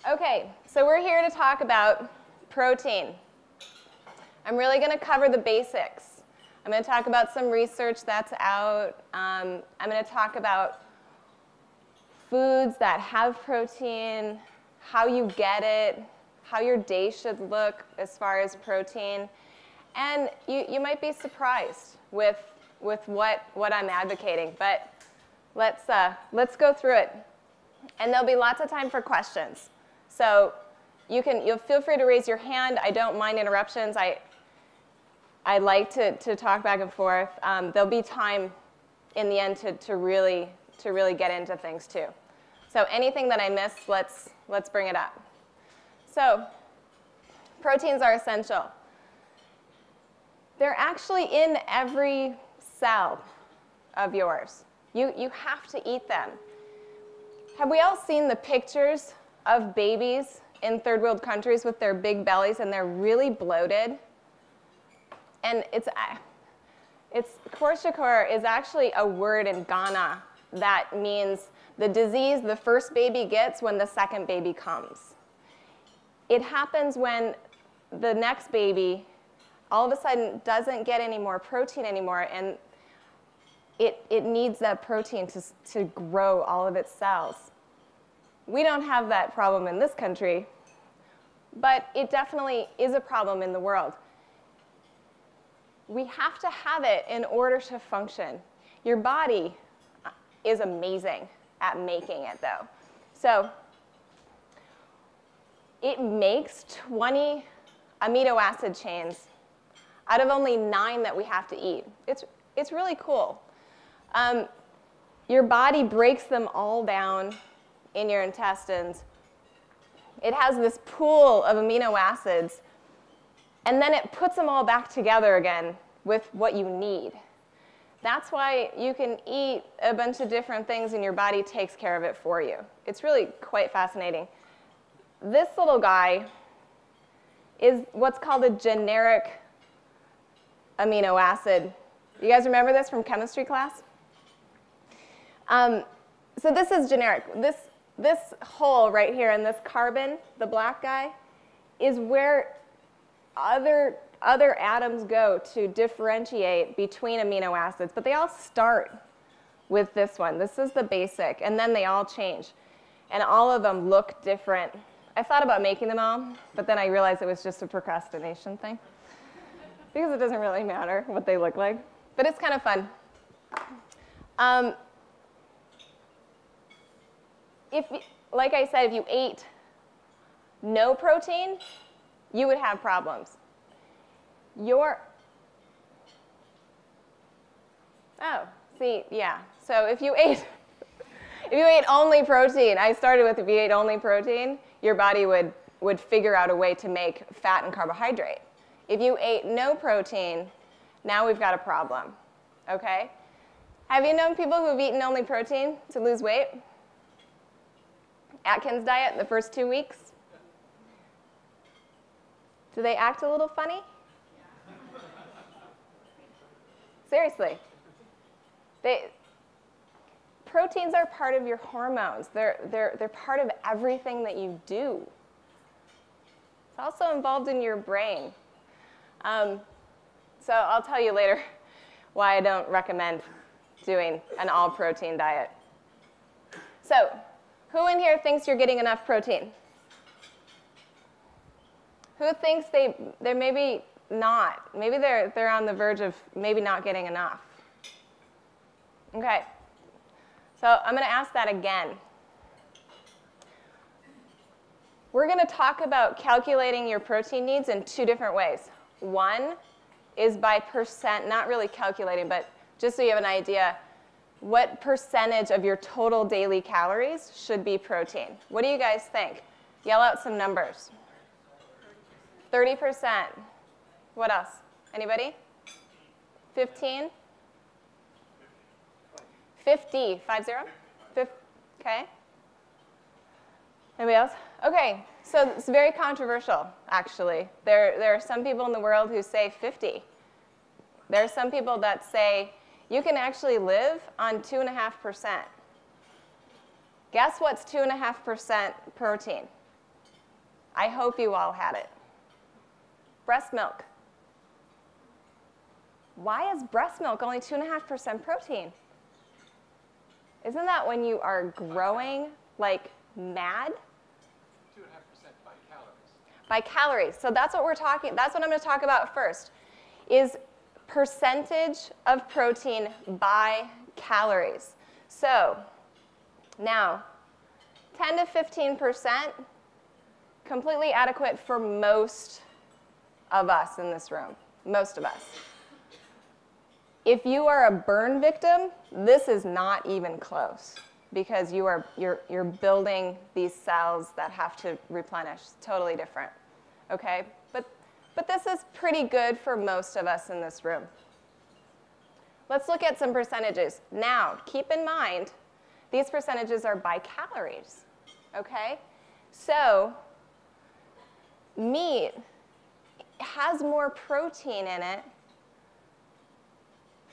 Okay, so we're here to talk about protein. I'm really going to cover the basics. I'm going to talk about some research that's out. I'm going to talk about foods that have protein, how you get it, how your day should look as far as protein. And you might be surprised with what I'm advocating, but let's go through it. And there'll be lots of time for questions. So you'll feel free to raise your hand. I don't mind interruptions. I like to talk back and forth. There'll be time in the end to really get into things too. So anything that I missed, let's bring it up. So proteins are essential. They're actually in every cell of yours. You have to eat them. Have we all seen the pictures of babies in third world countries with their big bellies and they're really bloated? And kwashiorkor is actually a word in Ghana that means the disease the first baby gets when the second baby comes. It happens when the next baby all of a sudden doesn't get any more protein anymore, and it needs that protein to grow all of its cells. We don't have that problem in this country, but it definitely is a problem in the world. We have to have it in order to function. Your body is amazing at making it, though. So it makes 20 amino acid chains out of only 9 that we have to eat. It's really cool. Your body breaks them all down in your intestines. It has this pool of amino acids, and then it puts them all back together again with what you need. That's why you can eat a bunch of different things and your body takes care of it for you. It's really quite fascinating. This little guy is what's called a generic amino acid. You guys remember this from chemistry class? So this is generic. This hole right here in this carbon, the black guy, is where other atoms go to differentiate between amino acids, but they all start with this one. This is the basic, and then they all change, and all of them look different. I thought about making them all, but then I realized it was just a procrastination thing because it doesn't really matter what they look like, but it's kind of fun. Like I said, if you ate no protein, you would have problems. So if you ate only protein, I started with if you ate only protein, your body would figure out a way to make fat and carbohydrate. If you ate no protein, now we've got a problem, okay? Have you known people who have eaten only protein to lose weight? Atkins diet, the first 2 weeks? Do they act a little funny? Seriously. Proteins are part of your hormones. They're part of everything that you do. It's also involved in your brain. So I'll tell you later why I don't recommend doing an all-protein diet. So who in here thinks you're getting enough protein? Who thinks they're maybe not? Maybe they're on the verge of maybe not getting enough. Okay. So I'm going to ask that again. We're going to talk about calculating your protein needs in 2 different ways. One is by percent, not really calculating, but just so you have an idea, what percentage of your total daily calories should be protein? What do you guys think? Yell out some numbers. 30%. What else? Anybody? 15? 50. 50? Okay. Anybody else? Okay. So it's very controversial, actually. There are some people in the world who say 50. There are some people that say you can actually live on 2.5%. Guess what's 2.5% protein? I hope you all had it. Breast milk. Why is breast milk only 2.5% protein? Isn't that when you are growing like mad? 2.5% by calories. By calories. So that's what that's what I'm going to talk about first, is percentage of protein by calories. So now, 10 to 15%, completely adequate for most of us in this room, most of us. If you are a burn victim, this is not even close, because you're building these cells that have to replenish. Totally different, okay? But this is pretty good for most of us in this room. Let's look at some percentages. Now, keep in mind, these percentages are by calories, okay? So meat has more protein in it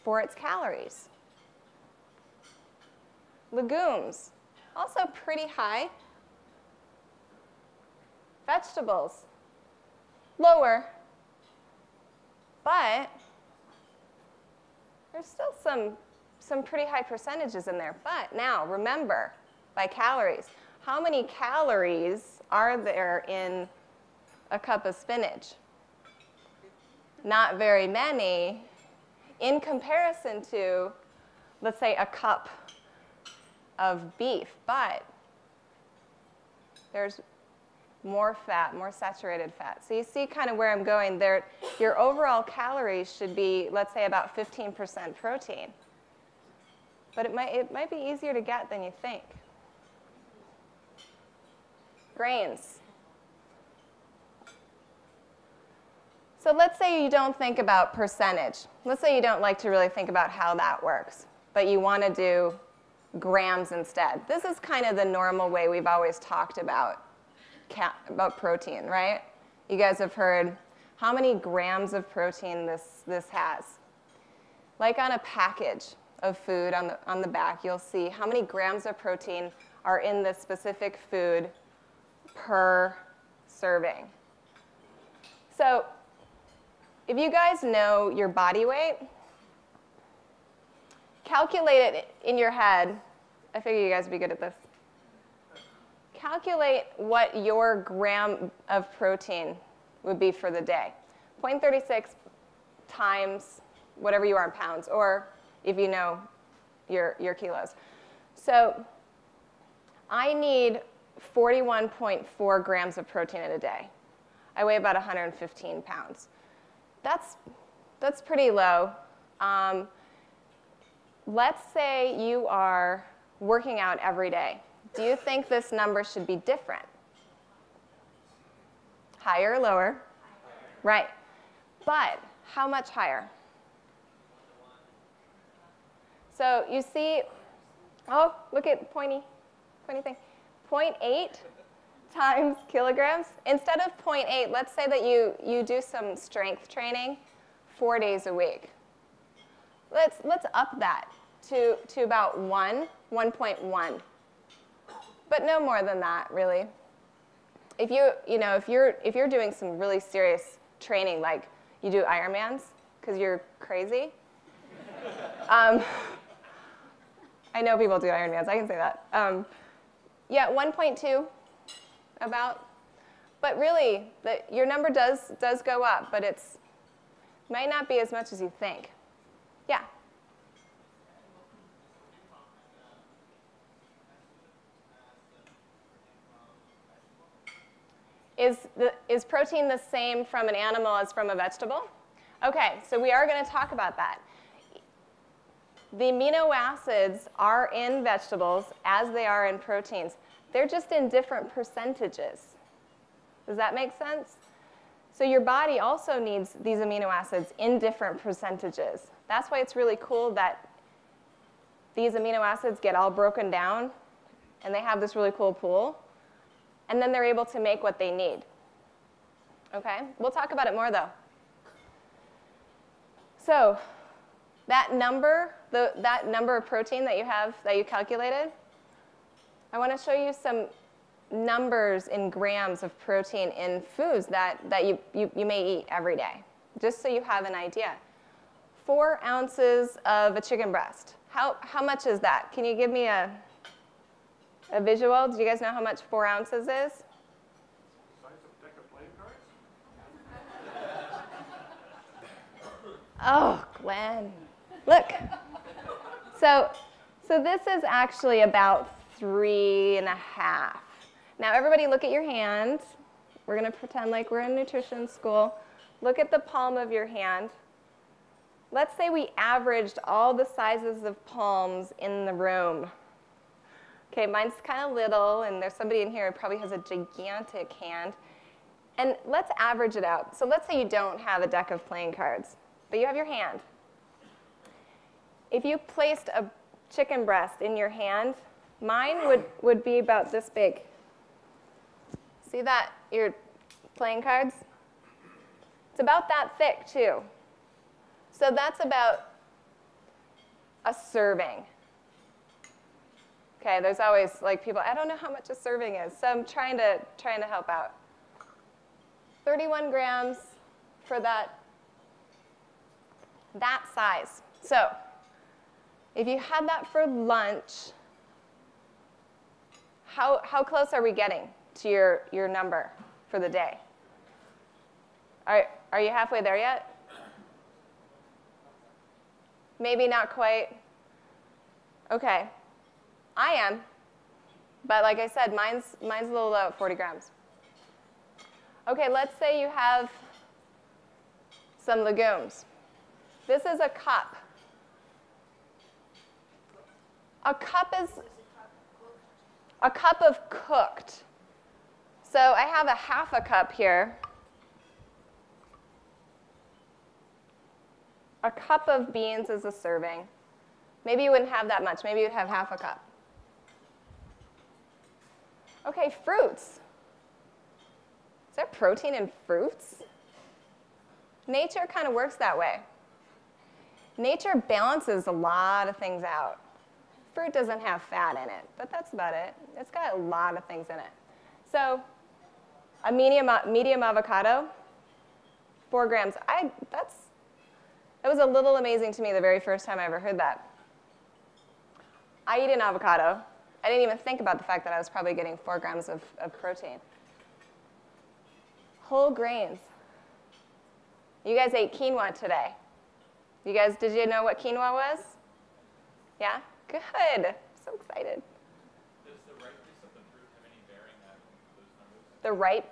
for its calories. Legumes, also pretty high. Vegetables, lower. But there's still some pretty high percentages in there. But now, remember, by calories, how many calories are there in a cup of spinach? Not very many in comparison to, let's say, a cup of beef. But there's more fat, more saturated fat. So you see kind of where I'm going there. Your overall calories should be, let's say, about 15% protein. But it might be easier to get than you think. Grains. So let's say you don't think about percentage. Let's say you don't like to really think about how that works, but you want to do grams instead. This is kind of the normal way we've always talked about protein, right? You guys have heard how many grams of protein this has. Like on a package of food on the back, you'll see how many grams of protein are in this specific food per serving. So if you guys know your body weight, calculate it in your head. I figure you guys would be good at this. Calculate what your gram of protein would be for the day. 0.36 times whatever you are in pounds, or if you know your kilos. So I need 41.4 grams of protein in a day. I weigh about 115 pounds. That's pretty low. Let's say you are working out every day. Do you think this number should be different? Higher or lower? Higher. Right. But how much higher? So you see, oh, look at pointy thing. 0.8 times kilograms. Instead of 0.8, let's say that you do some strength training 4 days a week. Let's up that to about 1.1. But no more than that, really. If you're doing some really serious training, like you do Ironmans because you're crazy. I know people do Ironmans. I can say that. Yeah, 1.2 about. But really, your number does go up, but it might not be as much as you think. Yeah. Is protein the same from an animal as from a vegetable? Okay, so we are going to talk about that. The amino acids are in vegetables as they are in proteins. They're just in different percentages. Does that make sense? So your body also needs these amino acids in different percentages. That's why it's really cool that these amino acids get all broken down and they have this really cool pool. And then they're able to make what they need. Okay? We'll talk about it more, though. So that number of protein that you calculated, I want to show you numbers in grams of protein in foods that you may eat every day, just so you have an idea. 4 ounces of a chicken breast. How much is that? Can you give me a visual? Do you guys know how much 4 ounces is? Size of a deck of playing cards? Oh, Glenn. Look. So this is actually about 3.5. Now everybody look at your hand. We're going to pretend like we're in nutrition school. Look at the palm of your hand. Let's say we averaged all the sizes of palms in the room. Okay, mine's kind of little, and there's somebody in here who probably has a gigantic hand. And let's average it out. So let's say you don't have a deck of playing cards, but you have your hand. If you placed a chicken breast in your hand, mine would be about this big. See that, your playing cards? It's about that thick, too. So that's about a serving. Okay, there's always like people, I don't know how much a serving is, so I'm trying to help out. 31 grams for that size. So if you had that for lunch, how close are we getting to your number for the day? Are you halfway there yet? Maybe not quite. Okay, I am, but like I said, mine's a little low at 40 grams. Okay, let's say you have some legumes. This is a cup. A cup is a cup of cooked. So I have a half a cup here. A cup of beans is a serving. Maybe you wouldn't have that much. Maybe you'd have half a cup. Okay, fruits. Is there protein in fruits? Nature kind of works that way. Nature balances a lot of things out. Fruit doesn't have fat in it, but that's about it. It's got a lot of things in it. So a medium avocado, 4 grams. That was a little amazing to me the very first time I ever heard that. I eat an avocado. I didn't even think about the fact that I was probably getting 4 grams of protein. Whole grains. You guys ate quinoa today. Did you know what quinoa was? Yeah? Good. So excited. Does the ripeness of the fruit have any bearing on those numbers?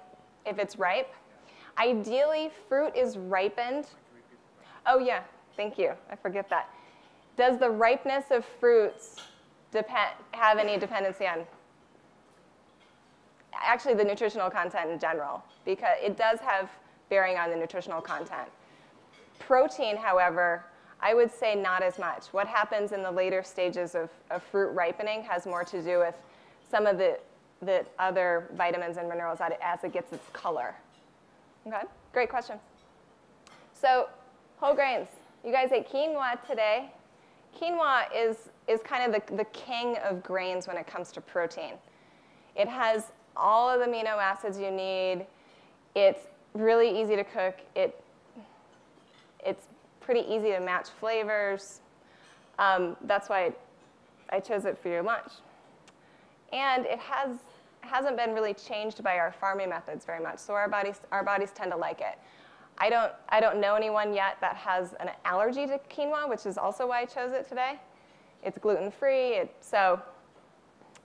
If it's ripe? Ideally, fruit is ripened. Oh, yeah, thank you. I forget that. Does the ripeness of fruits have any dependency on, actually, the nutritional content in general? Because it does have bearing on the nutritional content. Protein, however, I would say not as much. What happens in the later stages of fruit ripening has more to do with some of the other vitamins and minerals as it gets its color. Okay, great question. So, whole grains. You guys ate quinoa today. Quinoa is kind of the king of grains when it comes to protein. It has all of the amino acids you need. It's really easy to cook. It's pretty easy to match flavors. That's why I chose it for your lunch. And it hasn't been really changed by our farming methods very much, so our bodies tend to like it. I don't know anyone yet that has an allergy to quinoa, which is also why I chose it today. It's gluten-free, so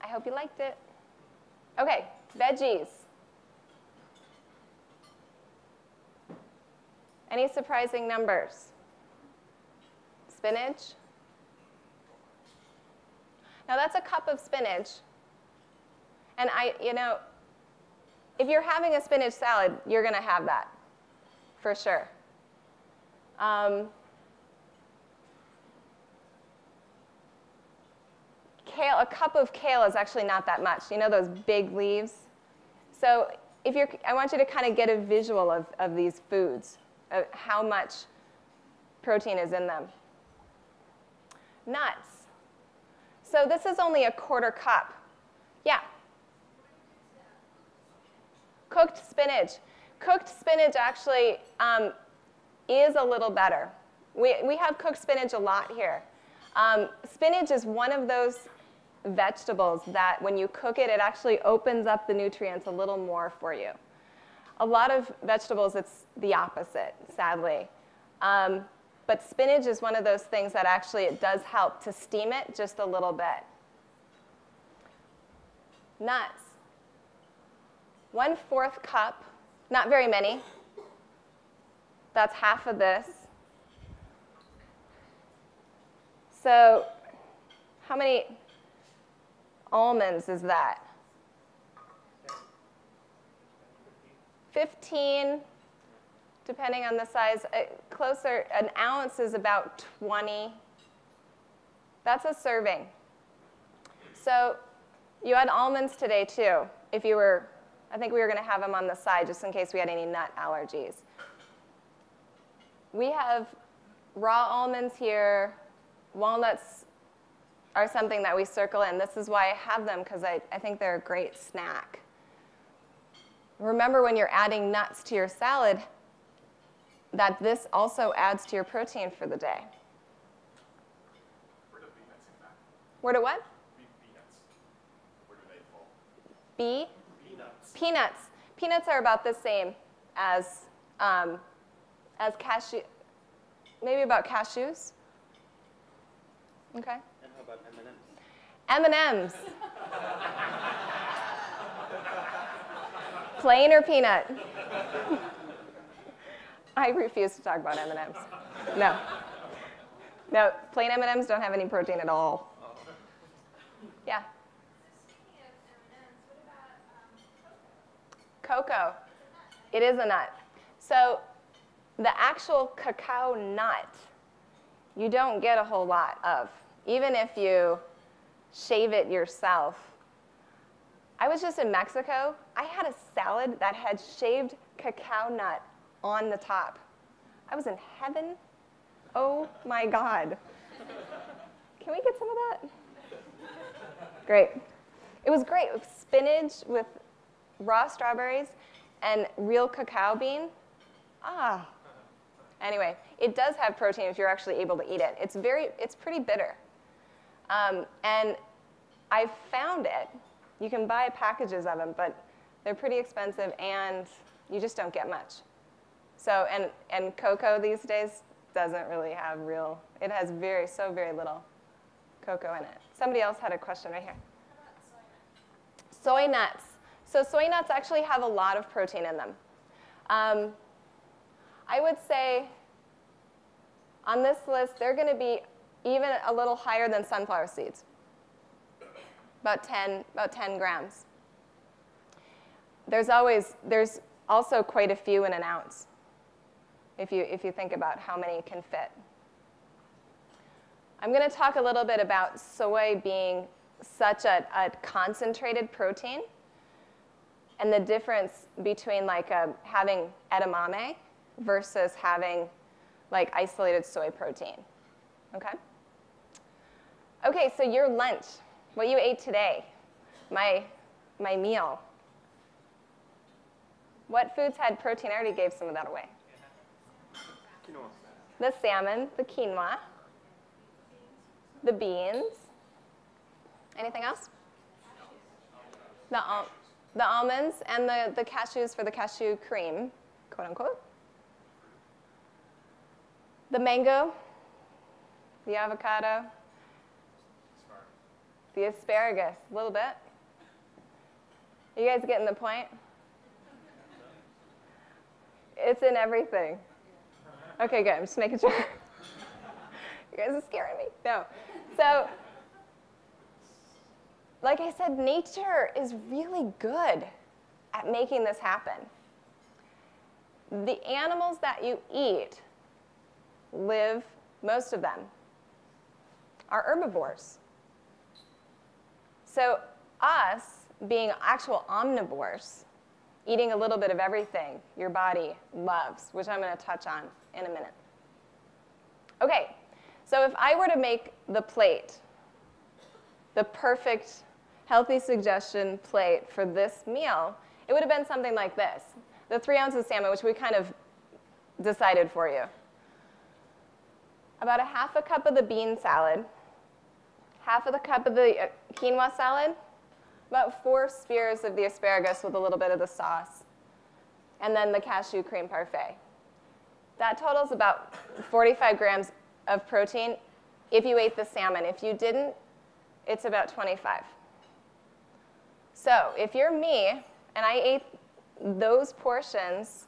I hope you liked it. Okay, veggies. Any surprising numbers? Spinach. Now that's a cup of spinach. And if you're having a spinach salad, you're going to have that, for sure. Kale, a cup of kale is actually not that much. You know those big leaves? So I want you to kind of get a visual of these foods, of how much protein is in them. Nuts. So this is only a 1/4 cup. Yeah? Cooked spinach. Cooked spinach actually is a little better. We have cooked spinach a lot here. Spinach is one of those vegetables that when you cook it, it actually opens up the nutrients a little more for you. A lot of vegetables, it's the opposite, sadly. But spinach is one of those things that actually it does help to steam it just a little bit. Nuts. 1/4 cup, not very many. That's half of this. So how many almonds is that? 15, depending on the size. Closer, an ounce is about 20. That's a serving. So you had almonds today too. If you were, I think we were going to have them on the side just in case we had any nut allergies. We have raw almonds here. Walnuts are something that we circle in. This is why I have them, because I think they're a great snack. Remember when you're adding nuts to your salad, that this also adds to your protein for the day. Where do peanuts in that? Where do what? Peanuts. Where do they fall? Peanuts. Peanuts. Peanuts are about the same as cashew, maybe about cashews. Okay. And how about M&Ms? M&Ms. Plain or peanut? I refuse to talk about M&Ms. No. No, plain M&Ms don't have any protein at all. Yeah? Speaking of M&Ms, what about Cocoa. It is a nut. So the actual cacao nut, you don't get a whole lot of, even if you shave it yourself. I was just in Mexico. I had a salad that had shaved cacao nut on the top. I was in heaven. Oh my God. Can we get some of that? Great. It was great with spinach, with raw strawberries, and real cacao bean. Ah. Anyway, it does have protein if you're actually able to eat it. It's pretty bitter. And I found it. You can buy packages of them, but they're pretty expensive, and you just don't get much. So, and cocoa these days doesn't really have real, it has very little cocoa in it. Somebody else had a question right here. How about soy nuts? Soy nuts. So soy nuts actually have a lot of protein in them. I would say on this list, they're going to be even a little higher than sunflower seeds, about 10 grams. There's also quite a few in an ounce, if you think about how many can fit. I'm going to talk a little bit about soy being such a concentrated protein and the difference between having edamame versus having isolated soy protein. Okay? Okay, so your lunch, what you ate today, my meal. What foods had protein? I already gave some of that away. Quinoa. The salmon, the quinoa, the beans. Anything else? The almonds and the cashews for the cashew cream, quote unquote. The mango, the avocado, the asparagus, a little bit. You guys getting the point? It's in everything. Okay, good. I'm just making sure. You guys are scaring me. No. So, like I said, nature is really good at making this happen. The animals that you eat live, most of them, are herbivores. So us, being actual omnivores, eating a little bit of everything your body loves, which I'm going to touch on in a minute. Okay, so if I were to make the plate, the perfect healthy suggestion plate for this meal, it would have been something like this. The 3 ounces of salmon, which we kind of decided for you. About a half a cup of the bean salad, half of the cup of the quinoa salad, about 4 spears of the asparagus with a little bit of the sauce, and then the cashew cream parfait. That totals about 45 grams of protein if you ate the salmon. If you didn't, it's about 25. So if you're me and I ate those portions,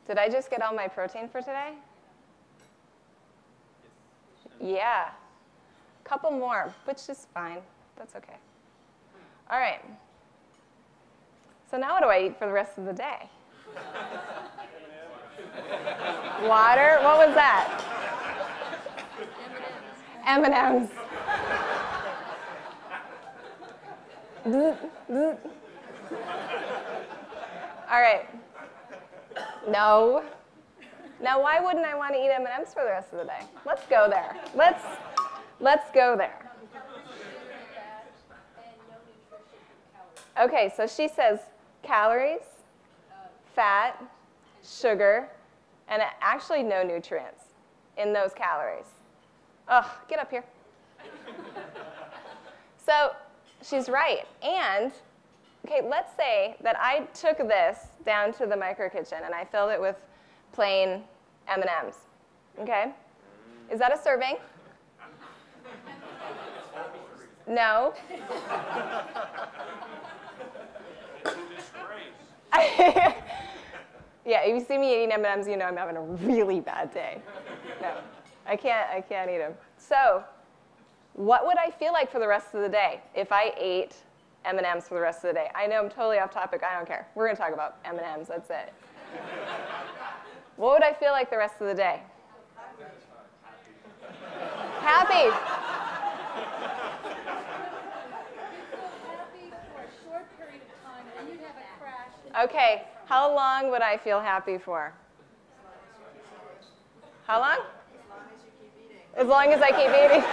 did I just get all my protein for today? Yeah. A couple more, which is fine. That's okay. All right. So now what do I eat for the rest of the day? Water? What was that? M&Ms. All right. No. Now, why wouldn't I want to eat M&Ms for the rest of the day? Let's go there. Let's go there. Okay, so she says calories, fat, sugar, and actually no nutrients in those calories. Ugh, get up here. So she's right. And, okay, let's say that I took this down to the micro kitchen and I filled it with plain M&Ms. Okay? Is that a serving? No. Yeah, if you see me eating M&Ms, you know I'm having a really bad day. No, I can't eat them. So, what would I feel like for the rest of the day if I ate M&Ms for the rest of the day? I know I'm totally off topic. I don't care. We're going to talk about M&Ms. That's it. What would I feel like the rest of the day? Happy. Happy for a short period of time, then you'd have a crash. Okay, how long would I feel happy for? How long? As long as I keep eating.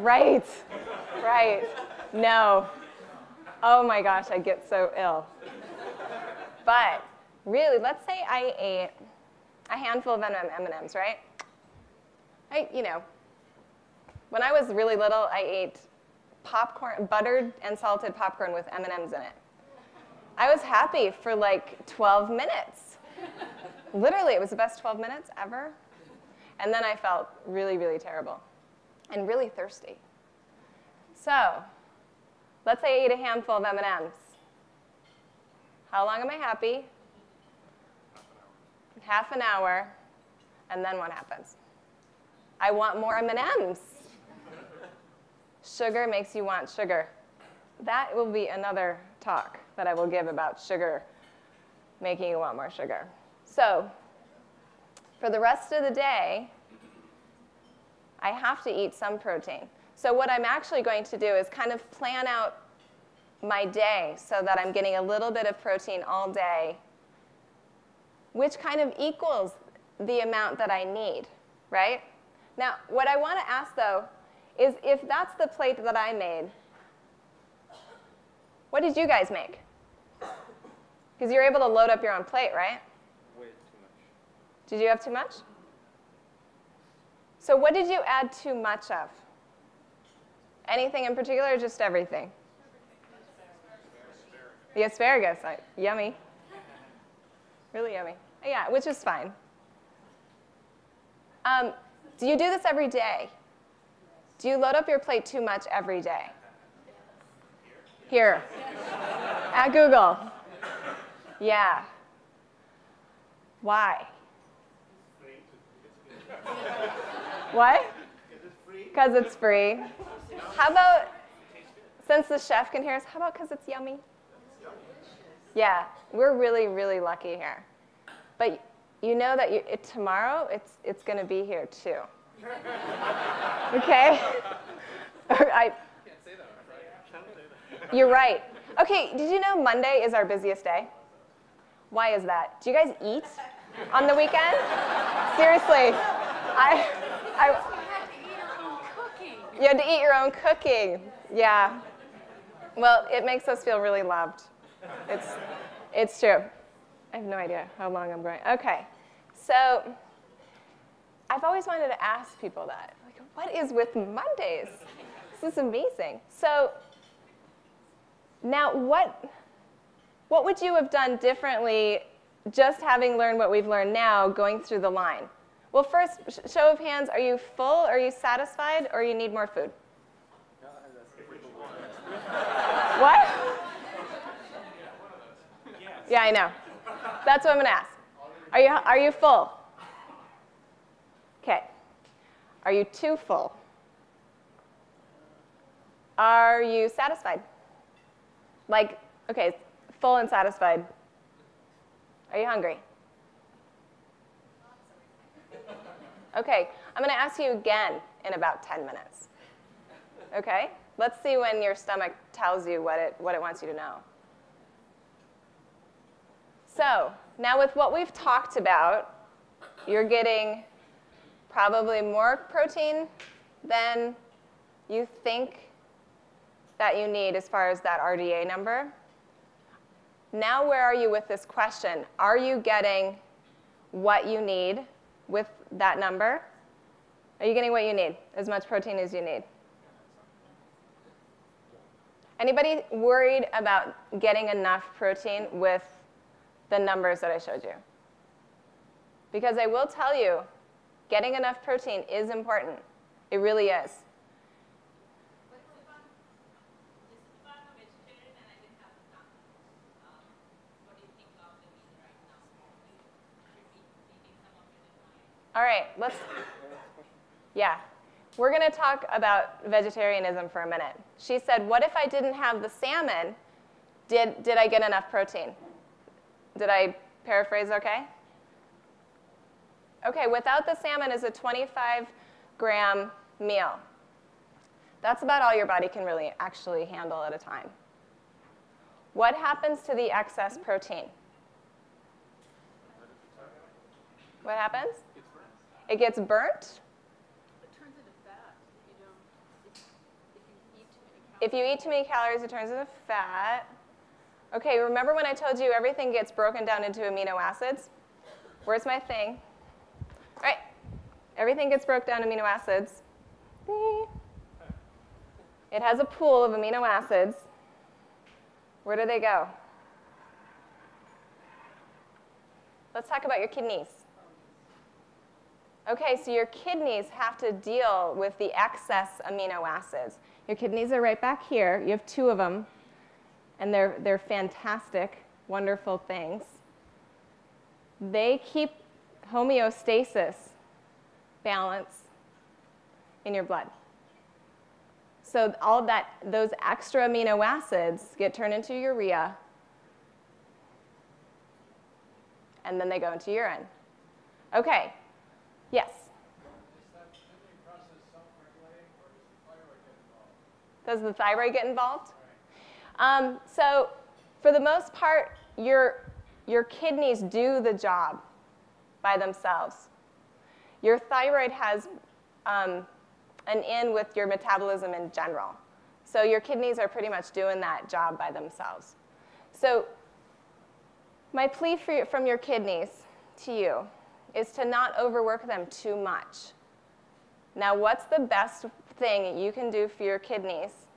Right, right. No. Oh my gosh, I get so ill. But really, let's say I ate a handful of M&Ms, right? When I was really little, I ate popcorn, buttered and salted popcorn with M&Ms in it. I was happy for like 12 minutes. Literally, it was the best 12 minutes ever. And then I felt really, really terrible and really thirsty. So let's say I ate a handful of M&Ms. How long am I happy? Half an hour. And then what happens? I want more M&Ms. Sugar makes you want sugar. That will be another talk that I will give about sugar making you want more sugar. So for the rest of the day, I have to eat some protein. So what I'm actually going to do is kind of plan out my day so that I'm getting a little bit of protein all day, which kind of equals the amount that I need, right? Now, what I want to ask, though, is if that's the plate that I made, what did you guys make? Because you're able to load up your own plate, right? Way too much. Did you have too much? So what did you add too much of? Anything in particular, or just everything? The asparagus, yummy. Really yummy. Yeah, which is fine. Do you do this every day? Do you load up your plate too much every day? Here. At Google. Yeah. Why? What? Because it's free. How about, since the chef can hear us, how about because it's yummy? Yeah, we're really, really lucky here. But you know that tomorrow it's going to be here too. Okay? You're right. Okay, did you know Monday is our busiest day? Why is that? Do you guys eat on the weekend? Seriously. We have to eat our own cooking. You had to eat your own cooking. Yeah. Well, it makes us feel really loved. It's true. I have no idea how long I'm going. Okay. So I've always wanted to ask people that. Like, what is with Mondays? This is amazing. So now what would you have done differently just having learned what we've learned now going through the line? Well, first, show of hands, are you full? Are you satisfied? Or you need more food? What? Yeah, I know. That's what I'm going to ask. Are you full? Okay. Are you too full? Are you satisfied? Like, okay, full and satisfied. Are you hungry? Okay, I'm going to ask you again in about 10 minutes. Okay? Let's see when your stomach tells you what it wants you to know. So, now with what we've talked about, you're getting probably more protein than you think that you need as far as that RDA number. Now where are you with this question? Are you getting what you need with that number? Are you getting what you need, as much protein as you need? Anybody worried about getting enough protein with the numbers that I showed you? Because I will tell you, getting enough protein is important. It really is. All right, yeah. We're going to talk about vegetarianism for a minute. She said, what if I didn't have the salmon? Did I get enough protein? Did I paraphrase okay? Okay, without the salmon is a 25-gram meal. That's about all your body can really actually handle at a time. What happens to the excess protein? What happens? It gets burnt? It turns into fat If you eat too many calories, it turns into fat. Okay, remember when I told you everything gets broken down into amino acids? Where's my thing? All right, everything gets broken down amino acids. It has a pool of amino acids. Where do they go? Let's talk about your kidneys. Okay, so your kidneys have to deal with the excess amino acids. Your kidneys are right back here. You have 2 of them, and they're fantastic, wonderful things. They keep homeostasis, balance, in your blood. So all of that, those extra amino acids get turned into urea, and then they go into urine. Okay. Yes? Is that kidney process self-regulating, or does the thyroid get involved? Does the thyroid get involved? So for the most part, your kidneys do the job by themselves. Your thyroid has an in with your metabolism in general. So your kidneys are pretty much doing that job by themselves. So my plea from your kidneys to you is to not overwork them too much. Now, what's the best thing you can do for your kidneys?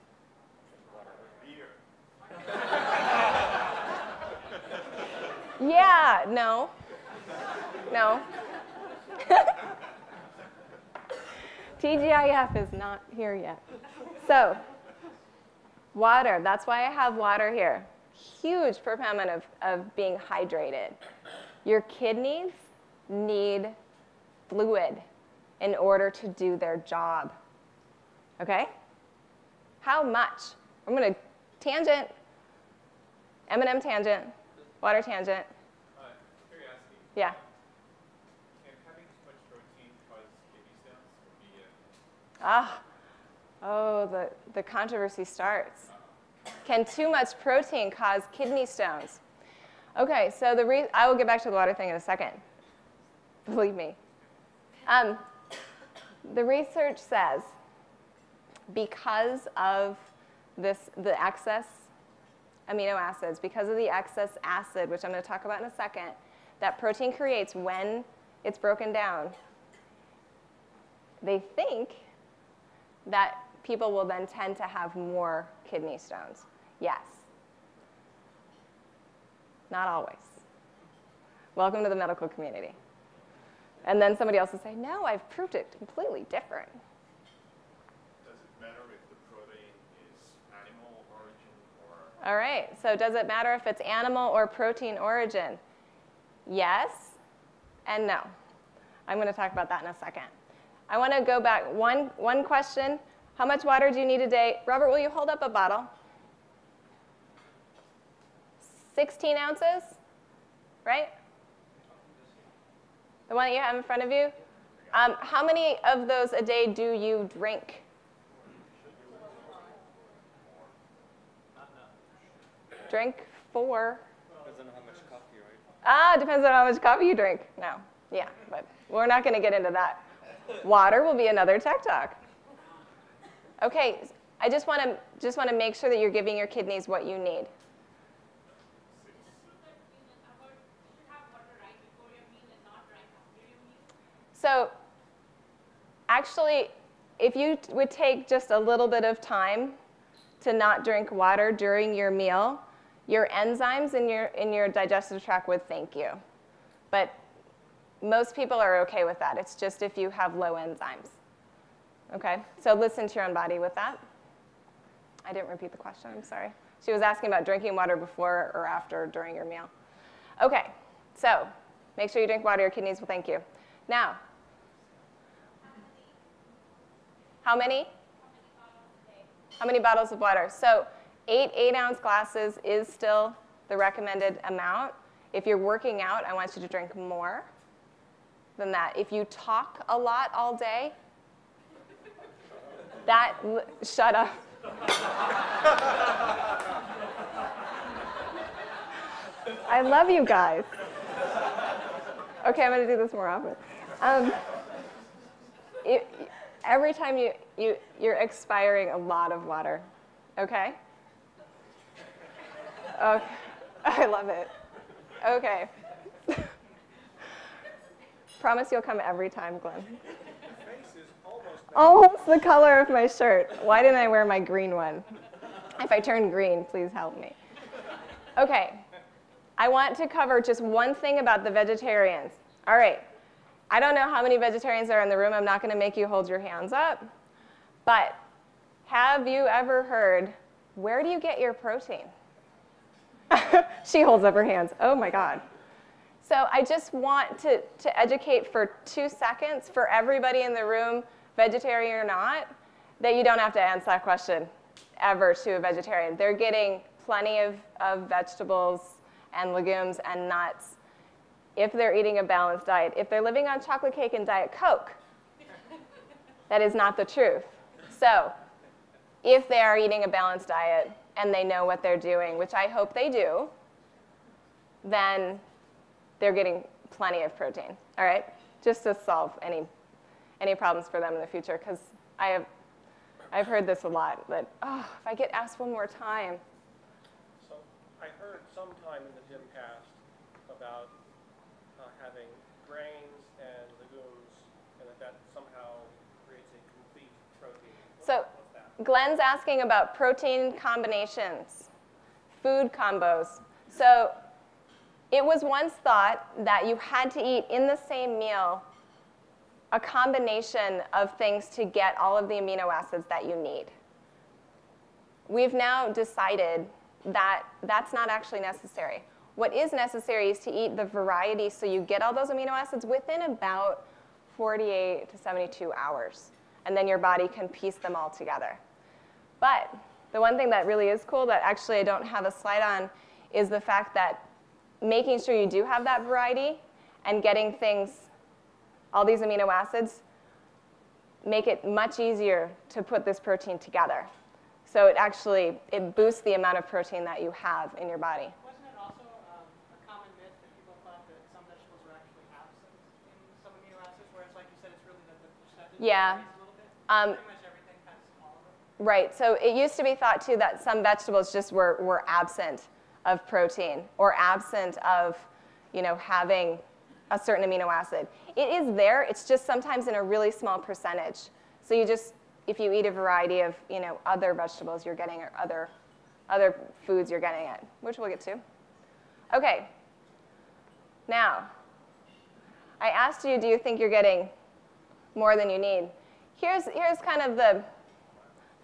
Beer. Yeah, no. No. TGIF is not here yet. So, water. That's why I have water here. Huge proponent of being hydrated. Your kidneys need fluid in order to do their job. Okay? How much? I'm going to tangent, M&M tangent, water tangent. Curiosity. Yeah. Can having too much protein cause kidney stones? Oh, the controversy starts. Can too much protein cause kidney stones? Okay, so I will get back to the water thing in a second. Believe me. The research says because of the excess amino acids, because of the excess acid, which I'm going to talk about in a second, that protein creates when it's broken down, they think that people will then tend to have more kidney stones. Yes. Not always. Welcome to the medical community. And then somebody else will say, no, I've proved it completely different. Does it matter if the protein is animal origin or? All right, so does it matter if it's animal or protein origin? Yes and no. I'm going to talk about that in a second. I want to go back one question. How much water do you need a day? Robert, will you hold up a bottle? 16 ounces, right? The one that you have in front of you? How many of those a day do you drink? Drink 4. Depends on how much coffee, right? Depends on how much coffee you drink. No, yeah, but we're not going to get into that. Water will be another tech talk. Okay, I just want to make sure that you're giving your kidneys what you need. So actually, if you would take just a little bit of time to not drink water during your meal, your enzymes in your digestive tract would thank you. But most people are okay with that. It's just if you have low enzymes. Okay, so listen to your own body with that. I didn't repeat the question, I'm sorry. She was asking about drinking water before or after during your meal. Okay, so make sure you drink water, your kidneys will thank you. Now, how many? How many bottles of water? So 8 8-ounce glasses is still the recommended amount. If you're working out, I want you to drink more than that. If you talk a lot all day, shut up. I love you guys. Okay, I'm going to do this more often. Every time you're expiring a lot of water, okay? Okay. I love it. Okay. Promise you'll come every time, Glenn. Your face is Almost the color of my shirt. Why didn't I wear my green one? If I turn green, please help me. Okay. I want to cover just one thing about the vegetarians. All right. I don't know how many vegetarians are in the room. I'm not going to make you hold your hands up. But have you ever heard, where do you get your protein? She holds up her hands. Oh, my God. So I just want to educate for 2 seconds for everybody in the room, vegetarian or not, that you don't have to answer that question ever to a vegetarian. They're getting plenty of vegetables and legumes and nuts if they're eating a balanced diet. If they're living on chocolate cake and Diet Coke, that is not the truth. So if they are eating a balanced diet and they know what they're doing, which I hope they do, then they're getting plenty of protein, all right? Just to solve any problems for them in the future, because I've heard this a lot, that, oh, if I get asked one more time. So I heard sometime in the gymcast about having grains and legumes, and that somehow creates a complete protein. So Glenn's asking about protein combinations, food combos. So it was once thought that you had to eat in the same meal a combination of things to get all of the amino acids that you need. We've now decided that that's not actually necessary. What is necessary is to eat the variety so you get all those amino acids within about 48 to 72 hours. And then your body can piece them all together. But the one thing that really is cool that actually I don't have a slide on is the fact that making sure you do have that variety and getting things, all these amino acids, make it much easier to put this protein together. So it boosts the amount of protein that you have in your body. Wasn't it also a common myth that people thought that some vegetables were actually absent in some amino acids, whereas like you said, it's really that the percentage varies a little bit? Pretty much everything has all of them. Right, so it used to be thought too that some vegetables just were absent of protein or absent of, having a certain amino acid. It is there, it's just sometimes in a really small percentage. So if you eat a variety of, other vegetables you're getting or other foods you're getting it, which we'll get to. Okay, now, I asked you, do you think you're getting more than you need? Here's kind of the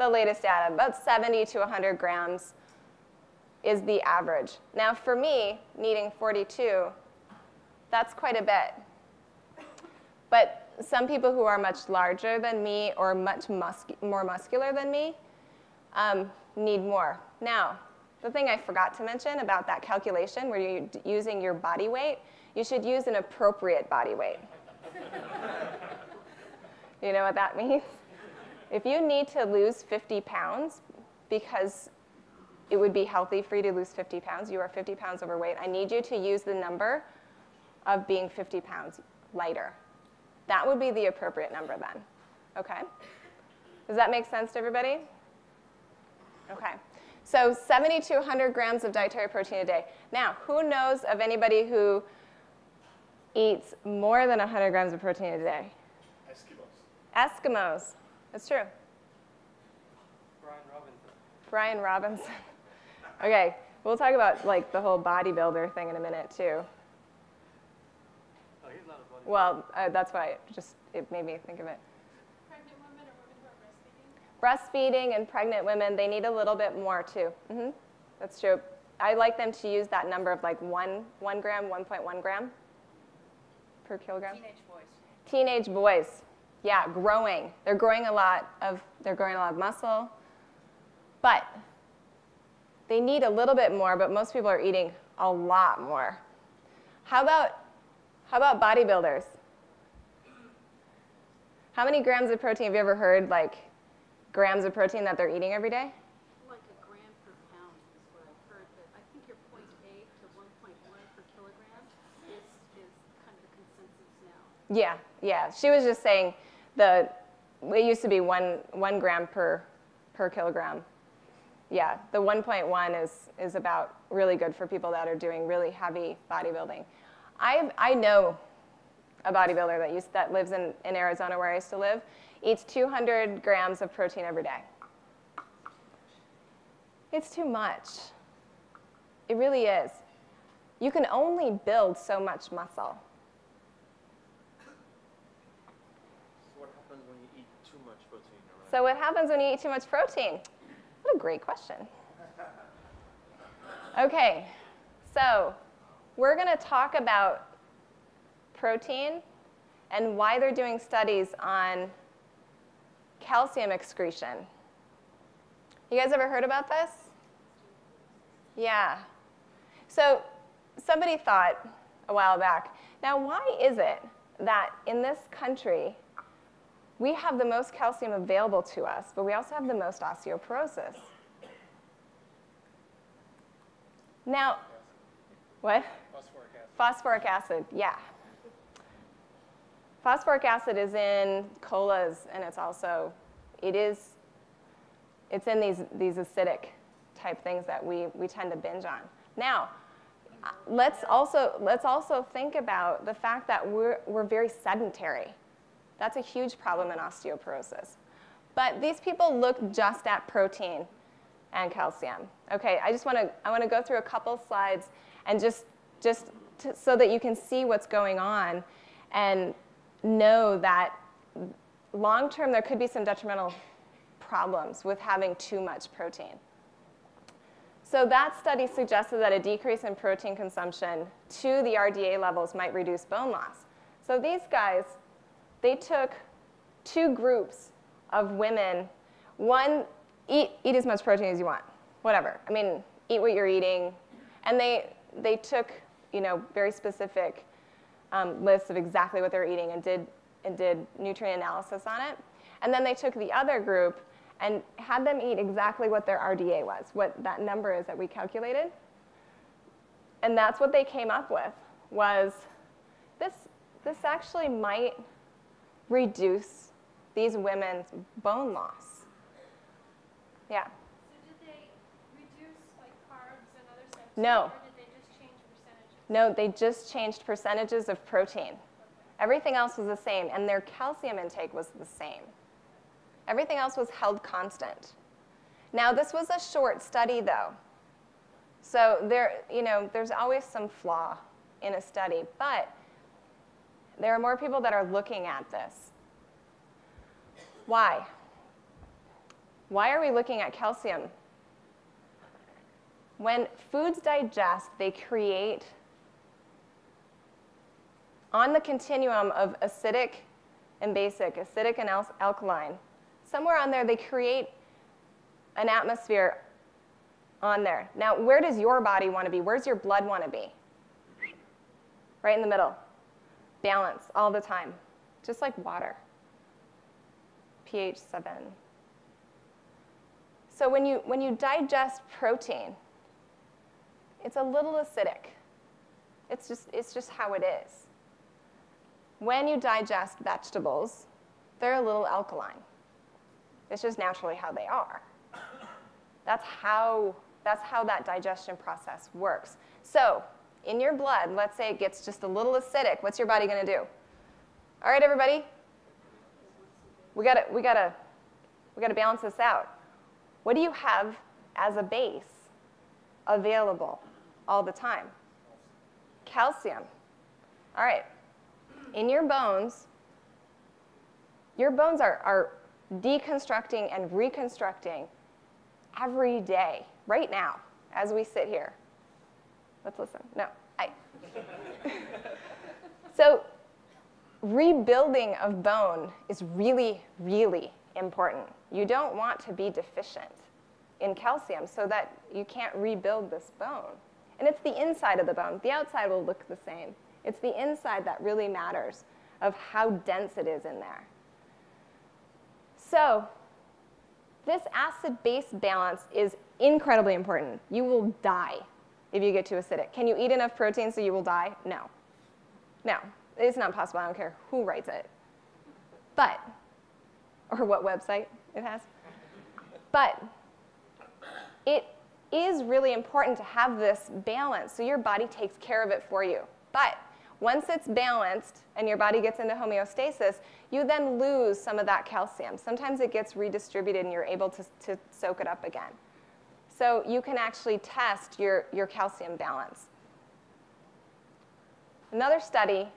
latest data. About 70 to 100 grams is the average. Now for me, needing 42, that's quite a bit. But some people who are much larger than me or much more muscular than me need more. Now, the thing I forgot to mention about that calculation where you're using your body weight, you should use an appropriate body weight. You know what that means? If you need to lose 50 pounds because it would be healthy for you to lose 50 pounds, you are 50 pounds overweight, I need you to use the number of being 50 pounds lighter. That would be the appropriate number then, okay? Does that make sense to everybody? Okay, so 70 to 100 grams of dietary protein a day. Now, who knows of anybody who eats more than 100 grams of protein a day? Eskimos. That's true. Brian Robinson. Okay, we'll talk about like the whole bodybuilder thing in a minute too. Oh, he's not a bodybuilder. Well, that's why it made me think of it. Pregnant women or women who are breastfeeding? Breastfeeding and pregnant women, they need a little bit more too. That's true. I like them to use that number of like 1 gram, 1.1 gram per kilogram. Teenage boys. Teenage boys. Yeah, growing. They're growing a lot of muscle, but they need a little bit more, but most people are eating a lot more. How about bodybuilders? How many grams of protein have you ever heard, like grams of protein that they're eating every day? Like a gram per pound is what I've heard, but I think your 0.8 to 1.1 per kilogram is kind of the consensus now. Yeah. She was just saying it used to be one gram per kilogram. Yeah, the 1.1 is about really good for people that are doing really heavy bodybuilding. I know a bodybuilder that lives in Arizona where I used to live, eats 200 grams of protein every day. It's too much. It really is. You can only build so much muscle. So what happens when you eat too much protein? What a great question. Okay, so we're going to talk about protein and why they're doing studies on calcium excretion. You guys ever heard about this? Yeah. So somebody thought a while back, now why is it that in this country we have the most calcium available to us, but we also have the most osteoporosis? Now, what? Phosphoric acid. Phosphoric acid, yeah. Phosphoric acid is in colas, and it's in these acidic type things that we tend to binge on. Now, let's also think about the fact that we're very sedentary. That's a huge problem in osteoporosis. But these people look just at protein and calcium. Okay, I want to go through a couple slides and just so that you can see what's going on and know that long term there could be some detrimental problems with having too much protein. So that study suggested that a decrease in protein consumption to the RDA levels might reduce bone loss. So these guys, they took two groups of women. One, eat as much protein as you want, whatever. I mean, eat what you're eating. And they took, very specific lists of exactly what they're eating and did nutrient analysis on it. And then they took the other group and had them eat exactly what their RDA was, what that number is that we calculated. And that's what they came up with, was this actually might reduce these women's bone loss. Yeah. So did they reduce like carbs and other stuff? No. Or did they just change percentages? No, they just changed percentages of protein. Everything else was the same, and their calcium intake was the same. Everything else was held constant. Now, this was a short study, though. So there's always some flaw in a study, but there are more people that are looking at this. Why? Why are we looking at calcium? When foods digest, they create, on the continuum of acidic and basic, acidic and alkaline, somewhere on there they create an atmosphere on there. Now, where does your body want to be? Where's your blood want to be? Right in the middle. Balance all the time, just like water. pH 7. So when you digest protein, it's a little acidic. It's just how it is. When you digest vegetables, they're a little alkaline. It's just naturally how they are. That's how that digestion process works. So in your blood, let's say it gets just a little acidic. What's your body going to do? All right, everybody. We gotta balance this out. What do you have as a base available all the time? Calcium. All right. In your bones are deconstructing and reconstructing every day, right now, as we sit here. Let's listen. No, So rebuilding of bone is really, really important. You don't want to be deficient in calcium so that you can't rebuild this bone. And it's the inside of the bone. The outside will look the same. It's the inside that really matters of how dense it is in there. So this acid-base balance is incredibly important. You will die if you get too acidic. Can you eat enough protein so you will die? No. No, it's not possible. I don't care who writes it. But, or what website it has. But it is really important to have this balance so your body takes care of it for you. But once it's balanced and your body gets into homeostasis, you then lose some of that calcium. Sometimes it gets redistributed and you're able to soak it up again. So you can actually test your calcium balance. Another study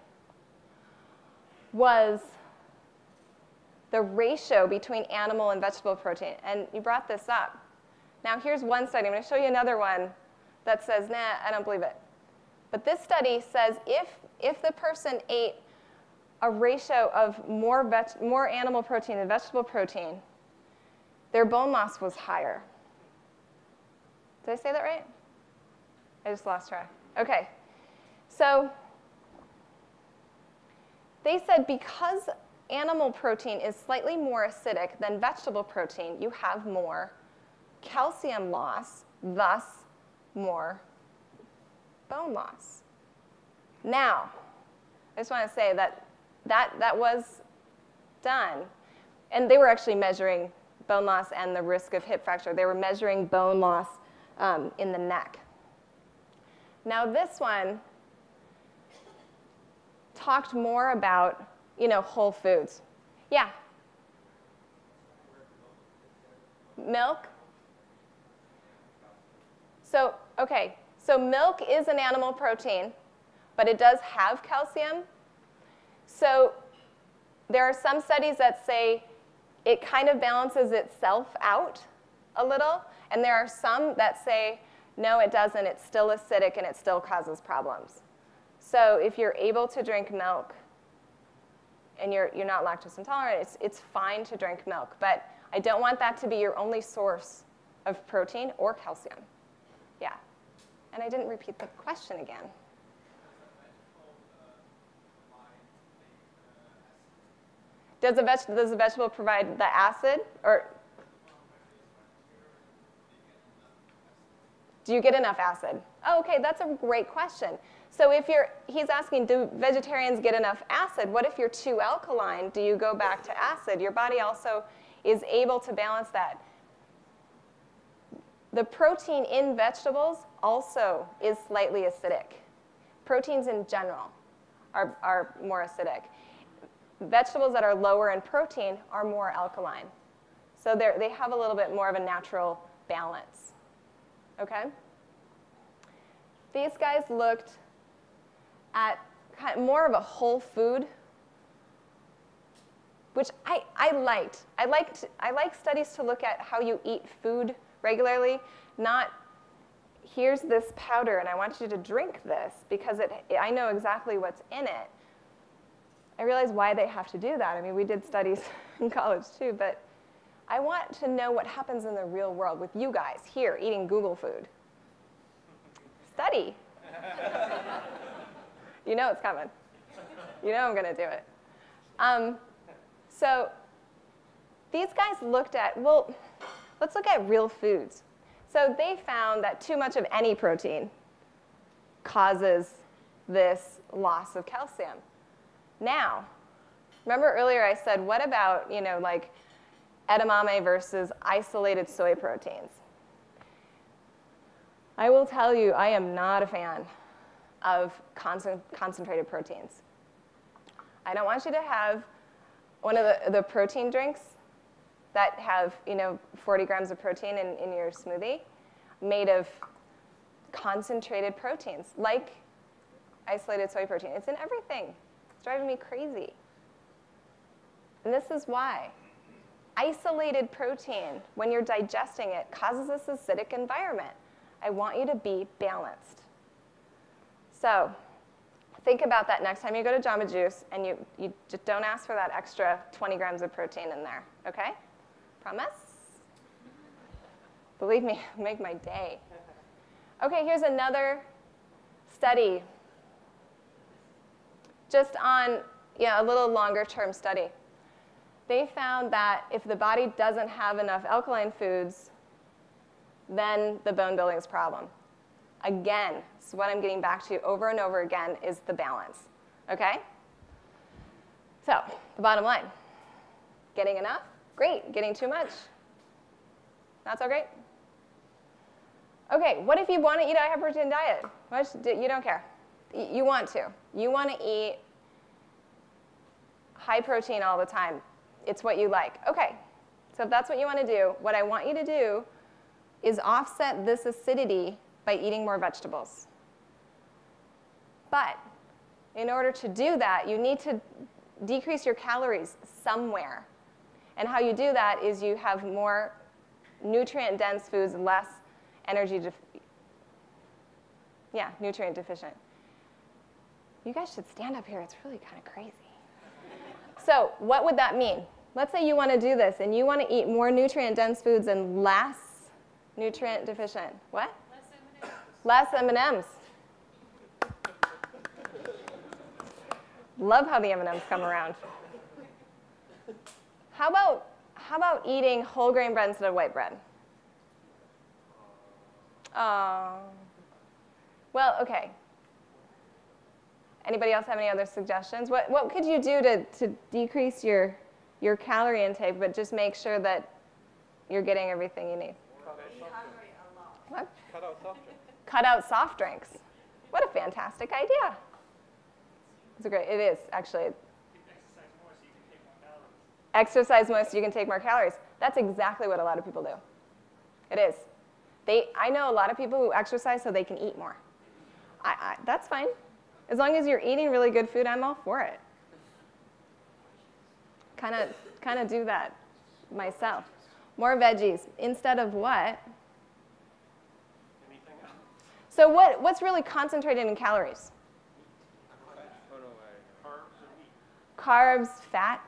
was the ratio between animal and vegetable protein. And you brought this up. Now here's one study. I'm going to show you another one that says, nah, I don't believe it. But this study says if the person ate a ratio of more animal protein than vegetable protein, their bone loss was higher. Did I say that right? I just lost track. Okay. So they said because animal protein is slightly more acidic than vegetable protein, you have more calcium loss, thus more bone loss. Now, I just want to say that was done, and they were actually measuring bone loss and the risk of hip fracture. They were measuring bone loss in the neck. Now this one talked more about, whole foods. Yeah? Milk? So, okay. So milk is an animal protein, but it does have calcium. So there are some studies that say it kind of balances itself out a little, and there are some that say, no, it doesn't. It's still acidic, and it still causes problems. So if you're able to drink milk, and you're not lactose intolerant, it's fine to drink milk. But I don't want that to be your only source of protein or calcium. Yeah. And I didn't repeat the question again. Does the vegetable provide the acid? Or do you get enough acid? Oh, okay, that's a great question. So he's asking, do vegetarians get enough acid? What if you're too alkaline? Do you go back to acid? Your body also is able to balance that. The protein in vegetables also is slightly acidic. Proteins in general are more acidic. Vegetables that are lower in protein are more alkaline. So they have a little bit more of a natural balance. Okay? These guys looked at kind of more of a whole food, which I liked. I like studies to look at how you eat food regularly, not here's this powder and I want you to drink this because I know exactly what's in it. I realize why they have to do that. I mean, we did studies in college too, but I want to know what happens in the real world with you guys here eating Google food. Study. You know it's coming. You know I'm going to do it. So these guys looked at, well, let's look at real foods. So they found that too much of any protein causes this loss of calcium. Now, remember earlier I said, what about, like edamame versus isolated soy proteins? I will tell you, I am not a fan of concentrated proteins. I don't want you to have one of the protein drinks that have 40 grams of protein in your smoothie made of concentrated proteins, like isolated soy protein. It's in everything. It's driving me crazy. And this is why. Isolated protein, when you're digesting it, causes this acidic environment. I want you to be balanced. So think about that next time you go to Jamba Juice and you just don't ask for that extra 20 grams of protein in there, okay? Promise? Believe me, make my day. Okay, here's another study, just on a little longer term study. They found that if the body doesn't have enough alkaline foods, then the bone building is a problem. Again, so what I'm getting back to over and over again is the balance, okay? So the bottom line, getting enough? Great. Getting too much? Not so great? Okay, what if you want to eat a high-protein diet? You don't care. You want to. You want to eat high protein all the time. It's what you like. Okay, so if that's what you want to do, what I want you to do is offset this acidity by eating more vegetables. But in order to do that, you need to decrease your calories somewhere. And how you do that is you have more nutrient-dense foods, less nutrient deficient. You guys should stand up here. It's really kind of crazy. So what would that mean? Let's say you want to do this, and you want to eat more nutrient-dense foods and less nutrient deficient. What? Less M&Ms. Love how the M&Ms come around. How about eating whole grain bread instead of white bread? Oh. Well, okay. Anybody else have any other suggestions? What could you do to decrease your calorie intake, but just make sure that you're getting everything you need? What? Cut out soft drinks. Cut out soft drinks. What a fantastic idea. It's great. It is, actually. Exercise more so you can take more calories. That's exactly what a lot of people do. It is. I know a lot of people who exercise so they can eat more. That's fine. As long as you're eating really good food, I'm all for it. Kind of do that myself. More veggies. Instead of what? Anything else? So what's really concentrated in calories? Carbs and meat. Carbs, fat.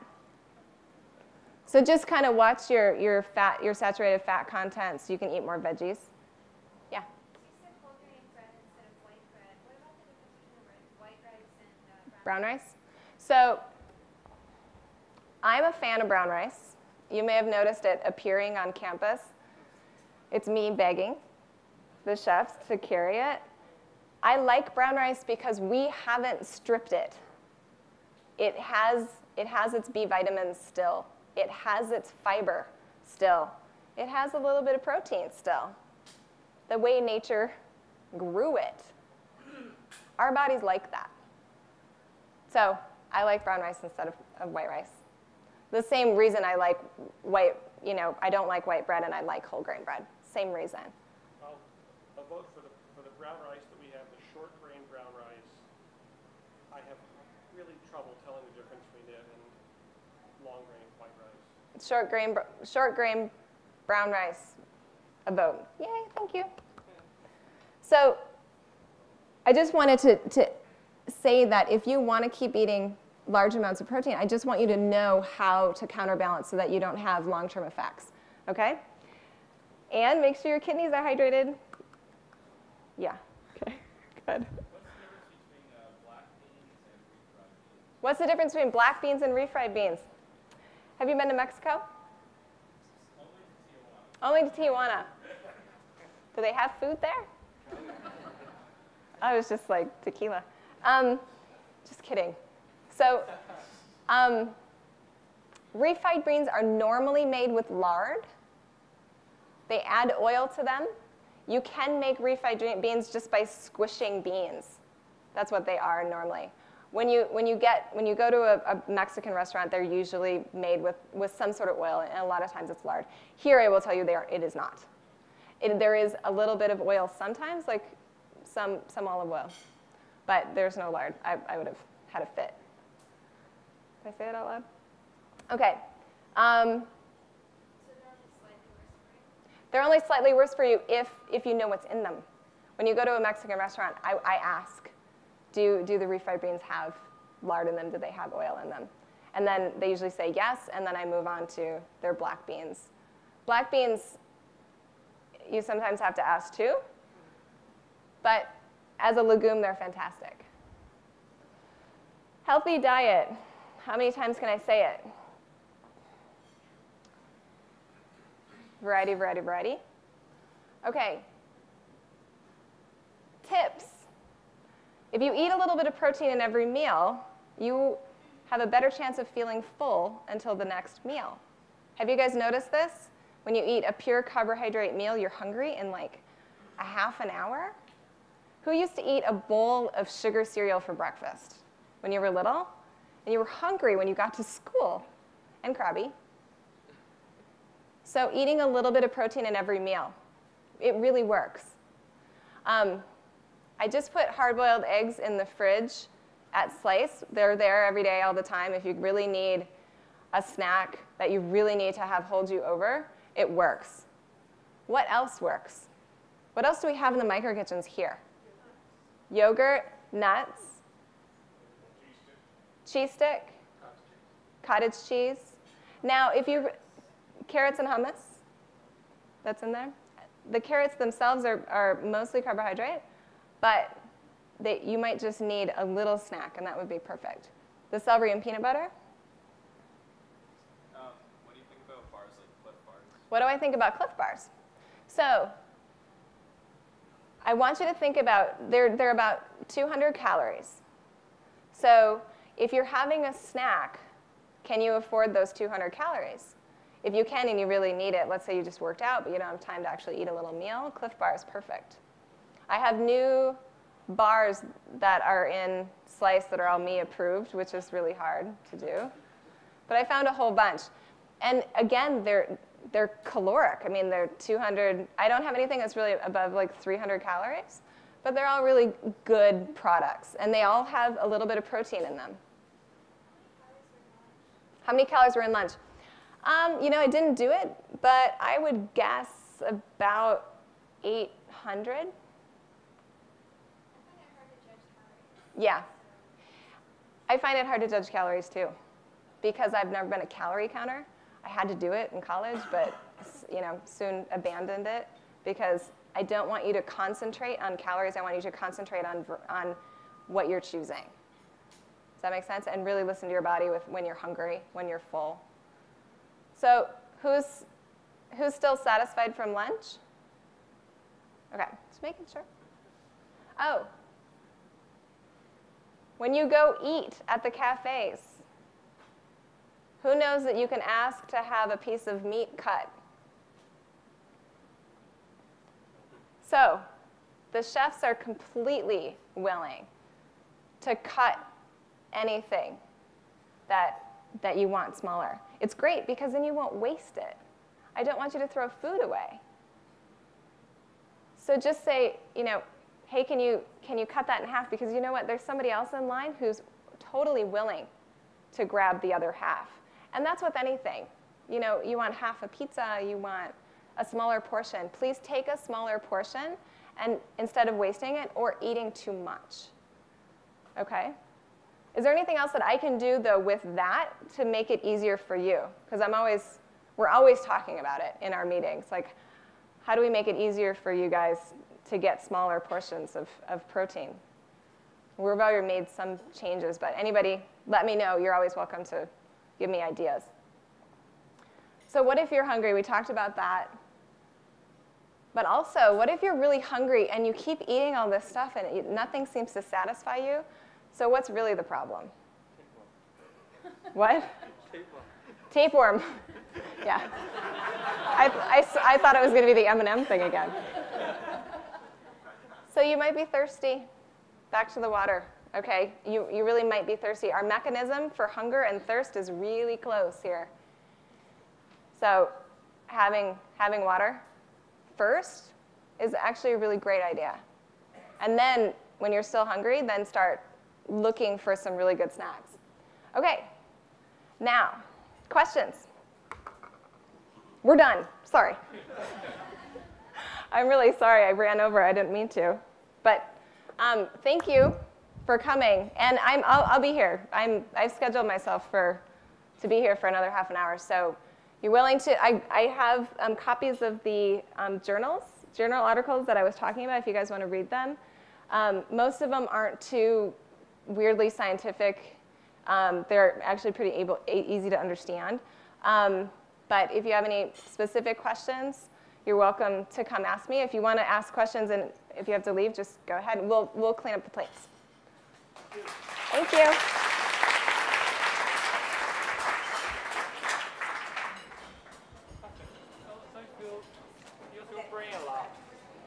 So just kind of watch your saturated fat content so you can eat more veggies. Yeah? You said whole grain bread instead of white bread. What about the difference between white rice and Brown rice? So I'm a fan of brown rice. You may have noticed it appearing on campus. It's me begging the chefs to carry it. I like brown rice because we haven't stripped it. It has its B vitamins still. It has its fiber still. It has a little bit of protein still. the way nature grew it. Our bodies like that. So I like brown rice instead of white rice. The same reason I like white, I don't like white bread and I like whole grain bread. Same reason. I'll vote for the brown rice that we have, the short grain brown rice. I have really trouble telling the difference between it and long grain white rice. Short grain brown rice, a vote. Yay, thank you. So I just wanted to say that if you want to keep eating large amounts of protein, I just want you to know how to counterbalance so that you don't have long-term effects, okay? And make sure your kidneys are hydrated. Yeah, okay, good. What's the difference between black beans and refried beans? Have you been to Mexico? Only to Tijuana. Do they have food there? I was just like, tequila. Just kidding. So, refried beans are normally made with lard. They add oil to them. You can make refried beans just by squishing beans. That's what they are normally. When you go to a Mexican restaurant, they're usually made with some sort of oil, and a lot of times it's lard. Here, I will tell you, it is not. There is a little bit of oil sometimes, like some olive oil, but there's no lard. I would have had a fit. Did I say it out loud? Okay. So they're only slightly worse for you if you know what's in them. When you go to a Mexican restaurant, I ask, do the refried beans have lard in them? Do they have oil in them? And then they usually say yes, and then I move on to their black beans. Black beans, you sometimes have to ask too, but as a legume, they're fantastic. Healthy diet. How many times can I say it? Variety, variety, variety. Okay. Tips. If you eat a little bit of protein in every meal, you have a better chance of feeling full until the next meal. Have you guys noticed this? When you eat a pure carbohydrate meal, you're hungry in like a half an hour? Who used to eat a bowl of sugar cereal for breakfast when you were little? And you were hungry when you got to school, and crabby. So eating a little bit of protein in every meal, it really works. I just put hard-boiled eggs in the fridge at Slice. They're there every day, all the time. If you really need a snack that you really need to have hold you over, it works. What else works? What else do we have in the micro kitchens here? Yogurt, nuts, cheese stick, cottage cheese. Now, carrots and hummus, that's in there. The carrots themselves are mostly carbohydrate, but you might just need a little snack, and that would be perfect. The celery and peanut butter. What do you think about bars like Cliff Bars? What do I think about Cliff Bars? So I want you to think about, they're about 200 calories. So if you're having a snack, can you afford those 200 calories? If you can and you really need it, let's say you just worked out, but you don't have time to actually eat a little meal, Cliff Bar is perfect. I have new bars that are in Slice that are all me approved, which is really hard to do. But I found a whole bunch. And again, they're caloric. I mean, they're 200. I don't have anything that's really above like 300 calories, but they're all really good products. And they all have a little bit of protein in them. How many calories were in lunch? I didn't do it, but I would guess about 800. Yeah. I find it hard to judge calories too, because I've never been a calorie counter. I had to do it in college, but soon abandoned it because I don't want you to concentrate on calories. I want you to concentrate on what you're choosing. Does that make sense? And really listen to your body when you're hungry, when you're full. So who's still satisfied from lunch? Okay, just making sure. Oh. When you go eat at the cafes, who knows that you can ask to have a piece of meat cut? So the chefs are completely willing to cut anything that you want smaller. It's great because then you won't waste it. I don't want you to throw food away. So just say, hey, can you cut that in half? Because you know what? There's somebody else in line who's totally willing to grab the other half. And that's with anything. You want half a pizza, you want a smaller portion. Please take a smaller portion and instead of wasting it or eating too much. Okay? Is there anything else that I can do, though, with that to make it easier for you? Because we're always talking about it in our meetings. Like, how do we make it easier for you guys to get smaller portions of protein? We've already made some changes, but anybody, let me know. You're always welcome to give me ideas. So what if you're hungry? We talked about that. But also, what if you're really hungry and you keep eating all this stuff and nothing seems to satisfy you? So what's really the problem? Tapeworm. What? Tapeworm. Yeah. I thought it was going to be the M&M thing again. So you might be thirsty. Back to the water. Okay? You really might be thirsty. Our mechanism for hunger and thirst is really close here. So having water first is actually a really great idea. And then when you're still hungry, then start looking for some really good snacks. Okay, now, questions? We're done. Sorry. I'm really sorry I ran over. I didn't mean to. But thank you for coming. And I'll be here. I've scheduled myself to be here for another half an hour. So you're willing to, I have copies of the journal articles that I was talking about if you guys want to read them. Most of them aren't too weirdly scientific. They're actually pretty easy to understand. But if you have any specific questions, you're welcome to come ask me. If you want to ask questions and if you have to leave, just go ahead. We'll clean up the plates. Thank you. So if you use your brain a lot,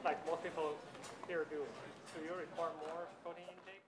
like most people here do, do you require more protein intake?